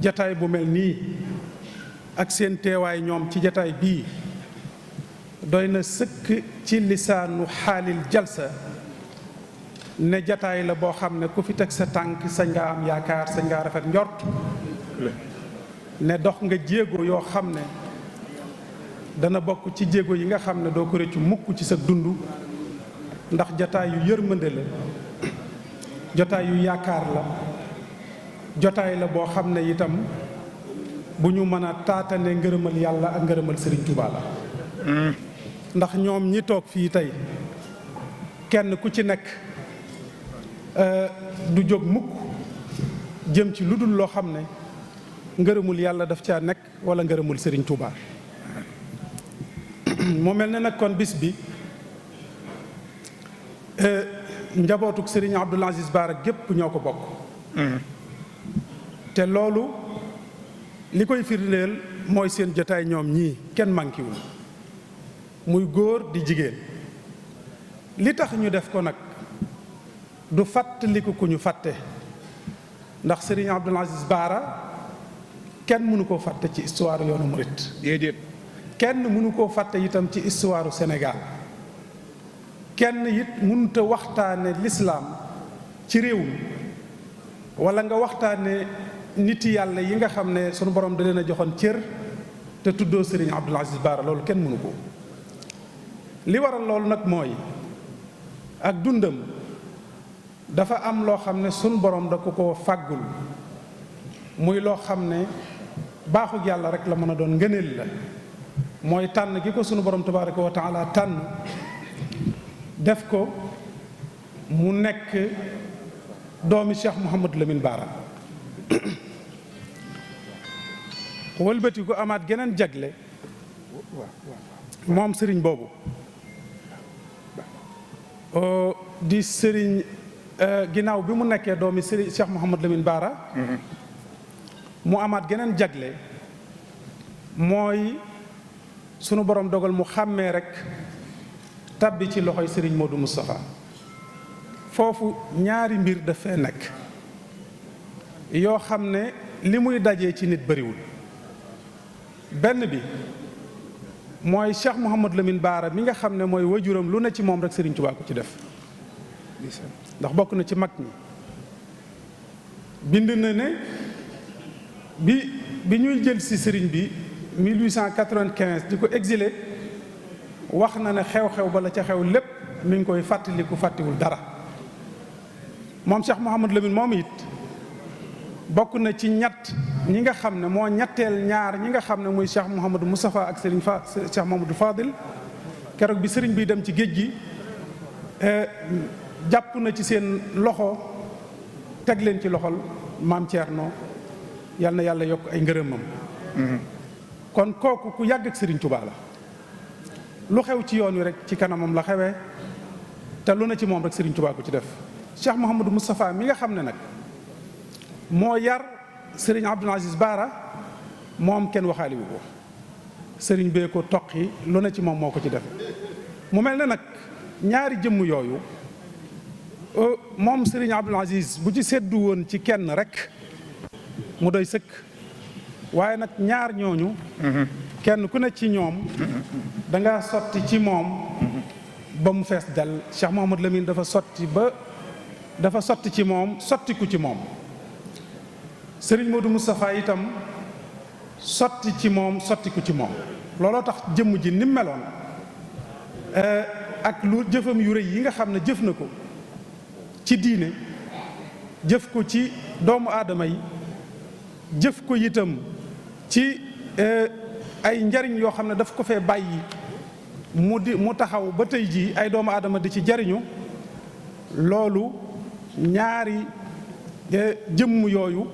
jataay bu mel nii ak seen teewaay ñoom ci jataay bii doy na sëkk ci lisaanu xaalil jalsa ne jataay la boo xam ne ku fi teg sa tànk sañ nga am yaakaar sañ nga rafet njort ne dox nga jéego yoo xam ne dana bokk ci jéego yi nga xam ne doo ko rëccu mukk ci sa dund ndax jataay yu yërmande la jotaay yu yaakaar la jotaay la boo xam ne itam bu ñu mën a taatane ngërëmal yàlla ak ngërëmal Sëriñ Tuubaa la ndax ñoom ñi toog fii tey kenn ku ci nekk du jóg mukk jëm ci lu dul loo xam ne ngërëmul yàlla daf caa nekk wala ngërëmul Sëriñ Tuubaa mu mel ne nag kon bis bi njabootuk Sëriñ Abdul Aziz Baara gépp ñoo ko bokk te loolu li koy firndeel mooy seen jotaay ñoom ñii kenn mànkiwul muy góor di jigéen li tax ñu def ko nag du fàttaliku ku ñu fàtte ndax Sëriñ Abdul Aziz Baara kenn mënu koo fàtte ci histoire yoonu murit déedéet kenn mënu koo fàtte itam ci histoire Sénégal kenn it mënut a waxtaane lislaam ci réew mi wala nga waxtaane niti yàlla yi nga xam ne sunu borom da leen a joxoon cër te tuddoo Sëriñ Abdul Aziz Baara loolu kenn mënu ko li waral loolu nag mooy ak dundam dafa am loo xam ne sunu borom da ko fàggul muy loo xam ne baaxug yàlla rek la mën a doon ngëneel la mooy tànn gi ko sunu borom tabaaraka wa taala tànn def ko mu nekk doomi Cheikh Mouhamadou Lamine Baara wëlbati ko amaat geneen jagle moom sëriñ boobu di sëriñ ginnaaw bi mu nekkee doomi sëriñ Cheikh Mouhamadou Lamine Baara mu amaat geneen jagle mooy sunu borom dogal mu xàmmee rek tabbi ci loxoy sëriñ Modou Moustapha foofu ñaari mbir dafay nekk yoo xam ne li muy dajee ci nit bariwul benn bi mooy Cheikh Mouhamadou Lamine Baara mi nga xam ne mooy wajuram lu ne ci moom rek Sëriñ Tuubaa ko ci def ndax bokk na ci mag ñi bind na ne bi ñuy jël si sëriñ bi 1895 di ko exilé wax na ne xew-xew ba la ca xew lépp mi ngi koy fàttaliku fàttiwul dara moom Cheikh Mouhamadou Lamine moom it bokk na ci ñett ñi nga xam ne moo ñetteel ñaar ñi nga xam ne muy Cheikh Mouhamadou Moustapha ak Serigne Cheikh Mouhamadou Fadil keroog bi sëriñ bi dem ci géej gi jàpp na ci seen loxo teg leen ci loxol maam Thierno yal na yàlla yokk ay ngërëmam kon kooku ku yàgg ak Serigne Touba la lu xew ci yoon wi rek ci kanamam la xewee te lu ne ci moom rek Serigne Touba ko ci def Cheikh Mouhamadou Moustapha mi nga xam ne nag moo yar Serigne Abdoul Aziz Baara moom kenn waxaaliwu ko Serigne bee ko toqi lu ne ci moom moo ko ci def mu mel ne nag ñaari jëmm yooyu moom Serigne Abdoul Aziz bu ci seddu woon ci kenn rek mu doy sëkk waaye nag ñaar ñooñu kenn ku ne ci ñoom da nga sotti ci moom ba mu fees dal Cheikh Mouhamadou Lamine dafa sotti ci moom sottiku ci moom Serigne Modou Moustapha itam sotti ci moom sottiku ci moom looloo tax jëmm ji ni meloon ak lu jëfam yu rëy yi nga xam ne jëf na ko ci diine jëf ko ci doomu aadama yi jëf ko itam ci ay njariñ yoo xam ne daf ko fee bàyyi mu taxaw ba tey jii ay doomu aadama di ci jariñu loolu ñaari jëmm yooyu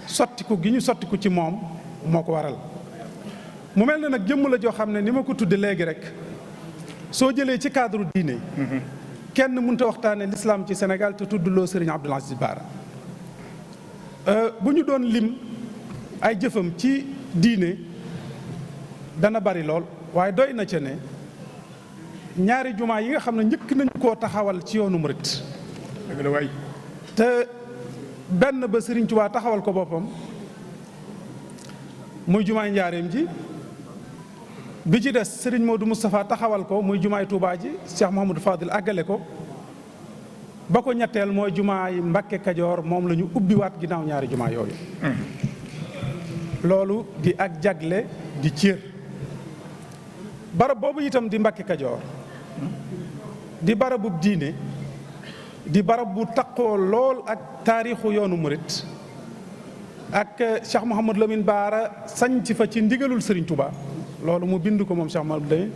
sottiku gi ñu sottiku ci moom moo ko waral mu mel ne nag jëmm la joo xam ne ni ma ko tudde léegi rek soo jëlee ci cadre diine kenn mënut a waxtaane l'islam ci Sénégal te tuddloo Serigne Abdoul Aziz Baara bu ñu doon lim ay jëfam ci diine dana bari lool waaye doy na ca ne ñaari jumaa yi nga xam ne njëkk nañu koo taxawal ci yoonu murit dëgg la waay te benn ba Serigne Touba taxawal ko boppam muy jumaay njaareem ji, bi ci des sëriñ Modou Moustapha taxawal ko muy jumaay Touba ji Cheikh Mouhamadou Fadil àggale ko, ba ko ñetteel mooy jumaay Mbàkke Kajoor moom la ñu ubbiwaat ginnaaw ñaari jumaa yooyu. loolu di ak jagle di cër. barab boobu itam di Mbàkke Kajoor di barabub diine, di barab bu taqoo lool ak taarixu yoonu murit, ak Cheikh Mouhamadou Lamine Baara sañc fa ci ndigalul Serigne Touba. loolu mu bind ko moom Cheikh Mouhamadou Lamine,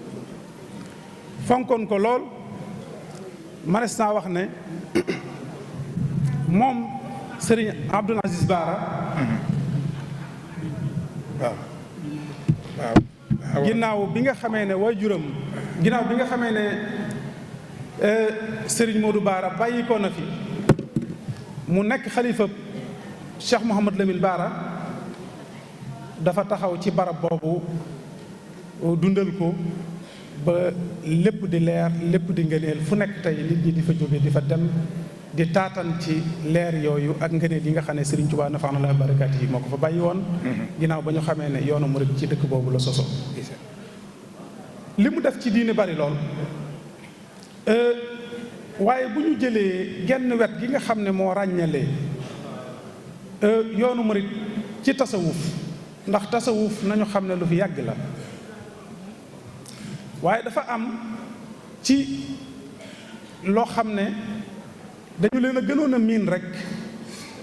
fonkoon ko lool. manes naa wax ne moom Serigne Abdoul Aziz Baara waaw ginnaaw bi nga xamee ne waajuram ginnaaw bi nga xamee ne Serigne Modou Baara bàyyi ko na fi, mu nekk xalifa Cheikh Mouhamadou Lamine Baara, dafa taxaw ci barab boobu dundal ko ba lépp di leer, lépp di ngëneel, fu nekk tey nit ñi di fa jóge di fa dem di taatan ci leer yooyu ak ngëneel yi nga xam ne Serigne Touba nafaana la barakaat yi moo ko fa bàyyi woon. ginnaaw ba ñu xamee ne yoonu murid ci dëkk boobu la soso. li mu def ci diine bari lool, waaye bu ñu jëlee genn wet gi nga xam ne moo ràññalee yoonu murid ci tasawuf, ndax tasawuf nañu xam ne lu fi yàgg la, waaye dafa am ci loo xam ne dañu leen a gënoon a miin rek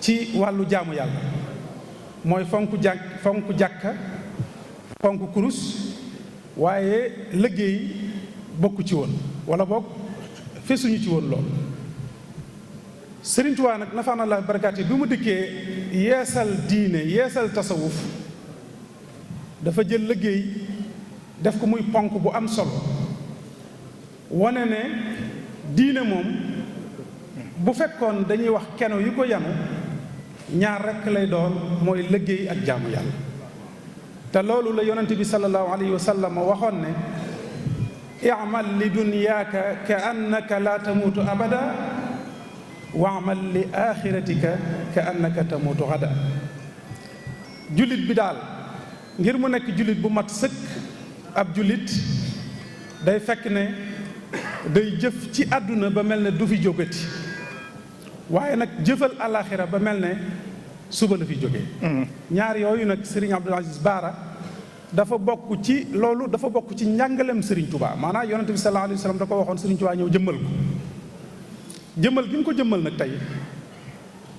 ci wàllu jaamu yàlla, mooy fonk jàkka fonk kurus, waaye liggéey bokku ci woon wala bokk fesuñu ci woon lool. Sëriñ Tuubaa nag nafaana la barakaati bi mu dikkee yeesal diine, yeesal tasawuf, dafa jël liggéey def ko muy ponk bu am solo, wane ne diine moom bu fekkoon dañuy wax keno yi ko yanu ñaar rekk lay doon, mooy liggéey ak jaamu yàlla. te loolu la yonent bi sallallahu alayhi wa sallam waxoon ne i'mal li dunyaaka ka annaka la tamuutu abada wa'mal li axiratika ka annaka tamuutu gada. jullit bi daal ngir mu nekk jullit bu mat sëkk, ab jullit day fekk ne day jëf ci àdduna ba mel ne du fi jógati, waaye nag jëfal alaxira ba mel ne suba la fi jógee. ñaar yooyu nag Serigne Abdoul Aziz Baara dafa bokk ci loolu, dafa bokk ci njàngalem Serigne Touba. maanaam yonente bi sallallahu alayhi wa sallam da ko waxoon, Serigne Touba ñëw jëmmal ko. jëmmal gi mu ko jëmmal nag tey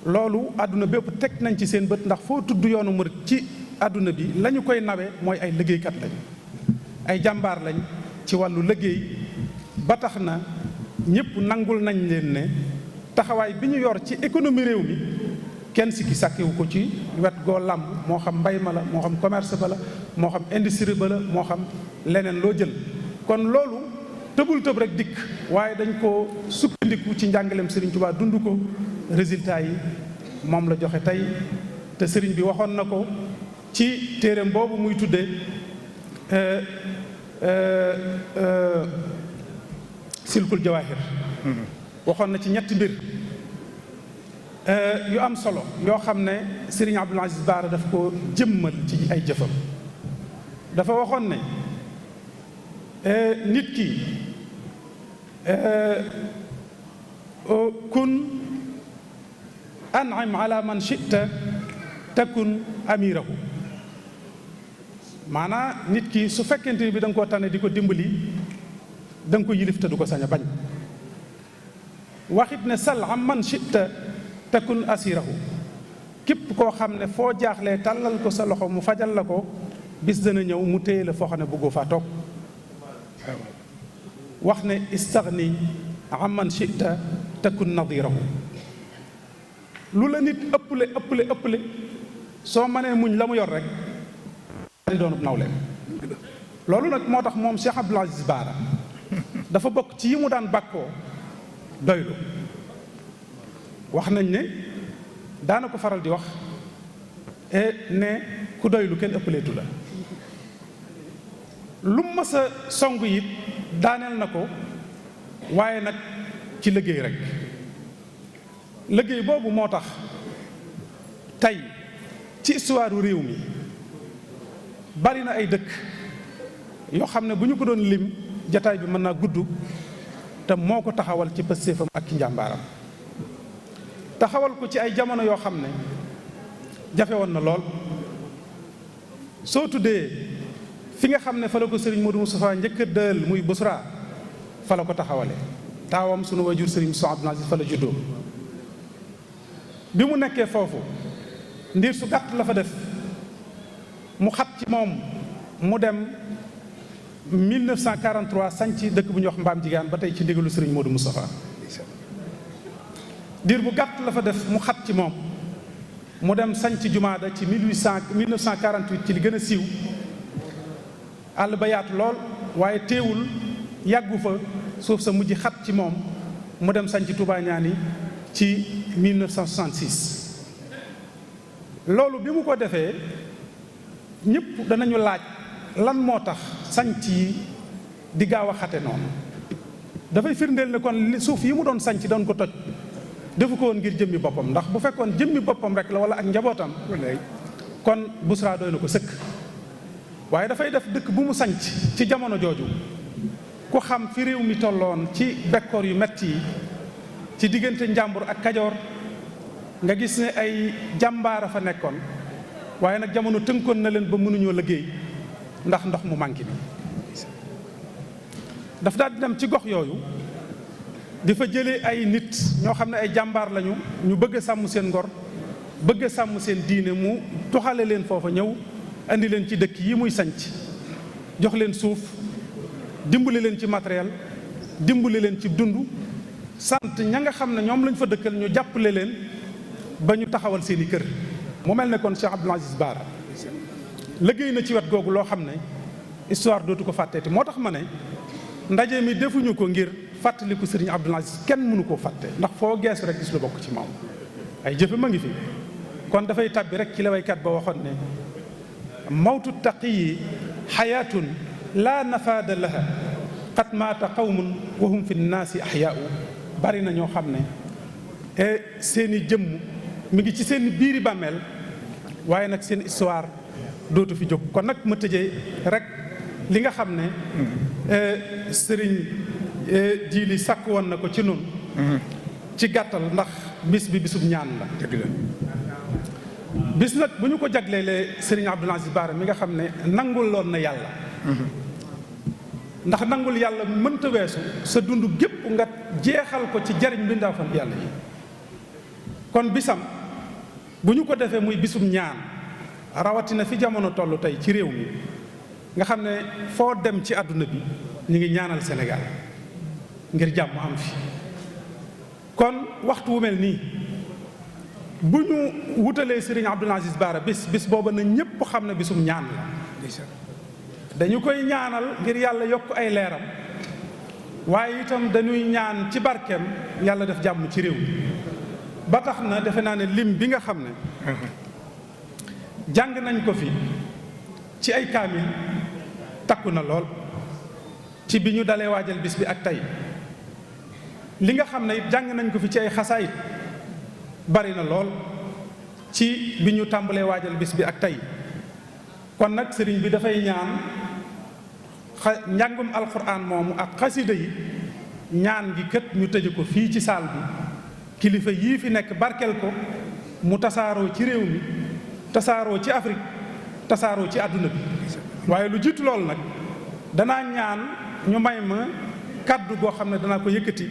loolu àdduna bépp teg nañ ci seen bët, ndax foo tudd yoonu murit ci àdduna bi la ñu koy nawe mooy ay liggéeykat lañ, ay jàmbaar lañ ci wàllu liggéey. ba tax na ñëpp nangul nañ leen ne taxawaay bi ñu yor ci économie réew mi kenn sikki sàkkiwu ko ci wet goo làmb, moo xam mbay ma la, moo xam commerce ba la, moo xam industrie ba la, moo xam leneen loo jël. kon loolu tëbul tëb rek dikk, waaye dañ ko sukkandiku ci njàngaleem Serigne Touba dund ko, résultat yi moom la joxe tey. te Serigne bi waxoon na ko ci téereem boobu muy tuddee silkul jawaahir, waxoon na ci ñetti mbir yu am solo yoo xam ne Serigne Abdoul Aziz Baara daf ko jëmmal ci ay jëfam. dafa waxoon ne nit ki kun an'im ala man shi'ta takun amirahu. maanaam nit ki su fekkente bi da nga koo tànne di ko dimbali, da nga ko yilif te du ko sañ a bañ. waxit ne sal am man shi'ta takun asirahu. képp koo xam ne foo jaaxlee tàllal ko sa loxo mu fajal la ko, bis dana ñëw mu téye la foo xam ne bëggoo faa toog. wax ne istagni am man shi'ta takun nadirahu. lu la nit ëpple soo mënee muñ la mu yor rek di doonub nawleem. loolu nag moo tax moom Cheikh Abdoul Aziz Baara dafa bokk ci yi mu daan bàkkoo doylu. wax nañ ne daana ko faral di wax ne ku doylu kenn ëppaleetu la. lu mu mës a song it daaneel na ko, waaye nag ci liggéey rek. liggéey boobu moo tax tey ci histoire réew mi bari na ay dëkk yoo xam ne bu ñu ko doon lim jataay bi mën naa gudd, te moo ko taxawal ci pëstéefam ak ci njàmbaaram. taxawal ko ci ay jamono yoo xam ne jafe woon na lool. soo tuddee fi nga xam ne fa la ko sëriñ Modou Moustapha njëkk a dël muy Busra, fa la ko taxawale. taawam sunu wajur sëriñ Moussa Abdoul Aziz fa la juddoo. bi mu nekkee foofu ndiir su gàtt la fa def, mu xat ci moom mu dem 1943 sanc dëkk bu ñuy wax Mbaam Jigaan ba tey ci ndigalu sëriñ Modou Moustapha. diir bu gàtt la fa def mu xat ci moom mu dem sanc Jumaada ci 1948 ci li gën a siiw. àll ba yaatu lool waaye teewul yàggu fa, suuf sa mujj xat ci moom mu dem sanc Touba Ñaani ci 1966. loolu bi mu ko defee ñëpp danañu laaj lan moo tax sanc yi di gaaw a xate noonu. dafay firndeel ne kon suuf yi mu doon sanc doon ko toj defu ko woon ngir jëmmi boppam, ndax bu fekkoon jëmmi boppam rek la wala ak njabootam kon Busra doy na ko sëkk. waaye dafay def dëkk bu mu sanc ci jamono jooju ku xam fi réew mi tolloon ci bekkoor yu metti yi ci diggante Njàmbur ak Kajoor, nga gis ne ay jàmbaara fa nekkoon, waaye nag jamono tënkoon na leen ba mënuñoo liggéey ndax ndox mu manqué bi. daf daal di dem ci gox yooyu di fa jëlee ay nit ñoo xam ne ay jàmbaar lañu, ñu bëgg a sàmm seen ngor, bëgg a sàmm seen diine, mu tuxale leen foofa ñëw andi leen ci dëkk yi muy sanc, jox leen suuf, dimbali leen ci matériel, dimbali leen ci dund, sant ña nga xam ne ñoom lañ fa dëkkal ñu jàppale leen ba ñu taxawal seeni kër. mu mel ne kon Cheikh Abdoul Aziz Bara liggéey na ci wet googu loo xam ne histoire dootu ko fàtteeti. moo tax ma ne ndaje mi defuñu ko ngir fàttaliku Serigne Abdoul Aziz, kenn mënu koo fàtte, ndax foo geesu rek gis lu bokk ci moom. ay jëfe ma ngi fi, kon dafay tàbbi rek ci la waykat ba waxoon ne mawtu taqiyi xayaatun laa nafaada laha qad maata qawmun wa hum fi nnaasi axyaau. bari na ñoo xam ne seeni jëmm mi ngi ci seen biiri bàmmeel, waaye nag seen histoire dootu fi jóg. kon nag ma tëjee rek li nga xam ne sëriñ Jili sàkk woon na ko ci nun ci gàttal, ndax bis bi bisub ñaan la. bis nag bu ñu ko jagleelee sëriñ Abdoul Aziz Bara mi nga xam ne nangul loon na yàlla, ndax nangul yàlla mënta weesu sa dund gépp nga jeexal ko ci jariñ mbindaafan yàlla yi. kon bisam bu ñu ko defee muy bisum ñaan, rawatina fi jamono toll tey ci réew mi nga xam ne foo dem ci àdduna bi ñu ngi ñaanal Sénégal ngir jàmm am fi. kon waxtu wu mel nii bu ñu wutalee sëriñ Abdoul Aziz Bara bis booba na ñépp xam ne bisum ñaan la. dañu koy ñaanal ngir yàlla yokk ay leeram, waaye itam dañuy ñaan ci barkeem yàlla def jàmm ci réew mi. ba tax na defe naa ne lim bi nga xam ne jàng nañ ko fi ci ay kaamil takku na lool ci bi ñu dalee waajal bis bi ak tey. li nga xam ne it jàng nañ ko fi ci ay xasaayit bari na lool ci bi ñu tàmbalee waajal bis bi ak tey. kon nag sëriñ bi dafay ñaan njàngum alxuraan moomu ak xasida yi ñaan gi kët ñu tëje ko fii ci saal bi, kilifa yii fi nekk barkel ko mu tasaaroo ci réew mi, tasaaroo ci Afrique, tasaaroo ci àdduna bi. waaye lu jiitu loolu nag danaa ñaan ñu may ma kàddu goo xam ne danaa ko yëkkati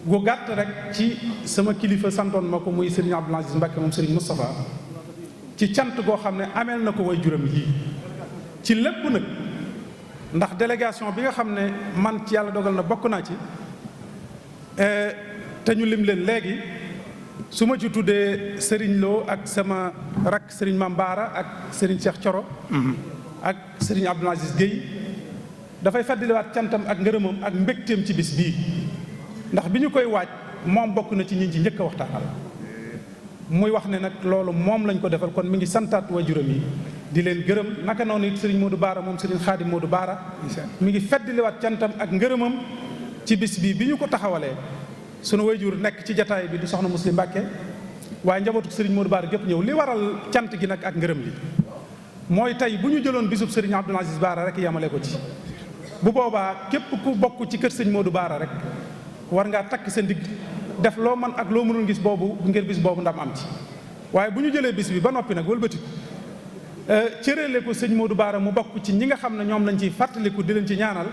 gu gàtt rek ci sama kilifa santoon ma ko muy Serigne Abdoul Aziz Mbacké moom Serigne Moustapha, ci cant goo xam ne ameel na ko way juram yii ci lépp nag. ndax délégation bi nga xam ne man ci yàlla dogal na bokk naa ci te ñu lim leen léegi, su ma ci tuddee Serigne Lo ak sama rak Serigne Mame Bara ak Serigne Cheikh Thioro ak Serigne Abdoul Aziz Guèye, dafay feddaliwaat cantam ak ngërëmam ak mbégteem ci bis bii. ndax bi ñu koy waaj moom bokk na ci ñi ci njëkk a waxtaanal, muy wax ne nag loolu moom lañ ko defal. kon mi ngi santaat waajuram yi di leen gërëm. naka noonu it Serigne Modou Bara moom Serigne Khadim Modou Bara mi ngi feddaliwaat cantam ak ngërëmam ci bis bii bi ñu ko taxawalee. sunu waajur nekk ci jataay bi di soxna Muslim Mbacké, waaye njabootu Serigne Modou Bara gépp ñëw. li waral cant gi nag ak ngërëm li mooy tey bu ñu jëloon bisub sëriñ Abdoul Aziz Bara rek yemale ko ci, bu boobaa képp ku bokk ci kër sëñ Modou Bara rek war ngaa takk sa ndigg def loo man ak loo mënul gis boobu ngir bis boobu ndam am ci. waaye bu ñu jëlee bis bi ba noppi nag wëlbatiku cëreele ko sëñ Modou Bara mu bokk ci ñi nga xam ne ñoom lañ ciy fàttaliku di leen ci ñaanal,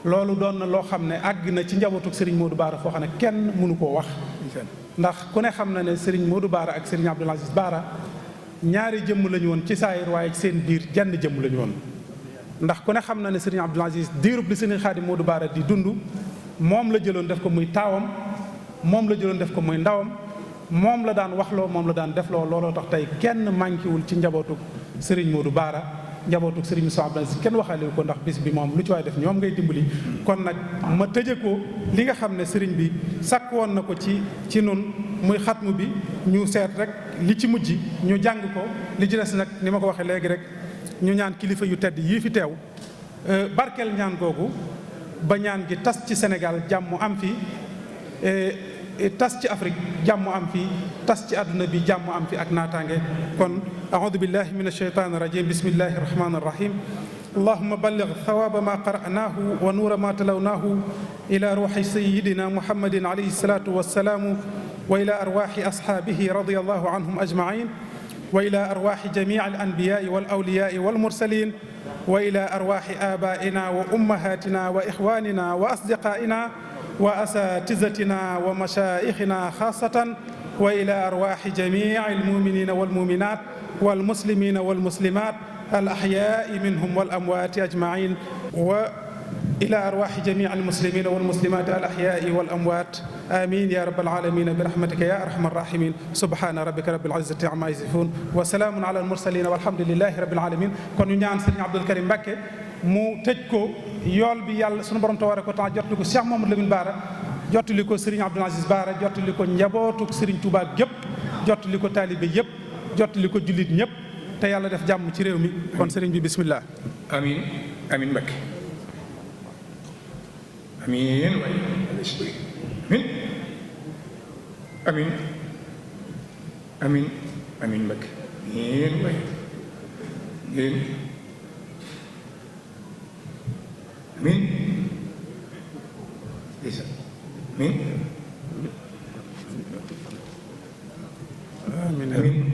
loolu doon na loo xam ne àgg na ci njabootuk sëriñ Modou Bara foo xam ne kenn mënu koo wax. ndax ku ne xam na ne sëriñ Modou Bara ak sëriñ Abdoul Aziz Bara ñaari jëmm lañu woon ci saayir, waaye ci seen biir jenn jëmm lañu woon. ndax ku ne xam na ne sëriñ Abdoul Aziz diirub li sëriñ Xaadim Modou Bara di dund moom la jëloon def ko muy taawam, moom la jëloon def ko muy ndawam, moom la daan waxloo, moom la daan defloo. looloo tax tey kenn manquéwul ci njabootuk sëriñ Modou Bara, njabootuk sëriñ Moussa Abdoul Aziz kenn waxaale ko, ndax bis bi moom lu ci waay def ñoom ngay dimbali. kon nag ma tëje ko li nga xam ne sëriñ bi sàkk woon na ko ci nun muy xatmu bi, ñu seet rek li ci mujj ñu jàng ko, li ci des nag ni ma ko waxee léegi rek ñu ñaan kilifa yu tedd yii fi teew barkeel ñaan googu ba ñaan gi tas ci Sénégal jàmm am fi, tas ci Afrique jàmm am fi, tas ci àdduna bi jàmm am fi ak naataange. kon a'uudu billahi min ashaytaani rajim, bismillahi rahmaani rahim. allahumma balligh thawaba ma qara'nahu wa nuura ma talawnaahu ila ruuxi sayidina muhammadin alayhi salatu wassalaamu wa ila arwaaxi ashaabihi radiyallahu anhum ajmain wa ila arwaaxi jamii al anbiyaai wal awliyaai wal mursalin wa ila arwaaxi aabaa'ina wa ummahatina wa ixwaanina wa asdiqaa'ina wa asaatizatina wa mashaayixina xaasatan wa ila arwaaxi jamii al muminina wal muminaat wal muslimina wal muslimaat al axyaai minhum wal amwaati ajmain wa ila arwaaxi jamii al muslimina wal muslimaat al axyaai wal amwaat amin ya rabbal alamin bi rahmatika ya arhamar rahimin. subhana rabbika rabbil izzati amma yasifun wa salaamun ala al mursalin walhamdulillahi rabbil alamin. kon ñu ñaan Sëriñ Abdul Karim Mbàkke mu tëj ko yool bi yàlla sunu borom tabaaraka wa taala jottali ko Cheikh Mamadou Lamine Bara, jottali ko Sëriñ Abdoul Aziz Bara, jottali ko njabootuk Sëriñ Tuubaa gépp, jottali ko taalibe yëpp, jottali ko jullit ñëpp, te yàlla def jàmm ci réew mi. kon sëriñ bi bismillah. amin amin Mbàkke amin waay amin amin amin Mbàkke amin waay amin amin isa amin amin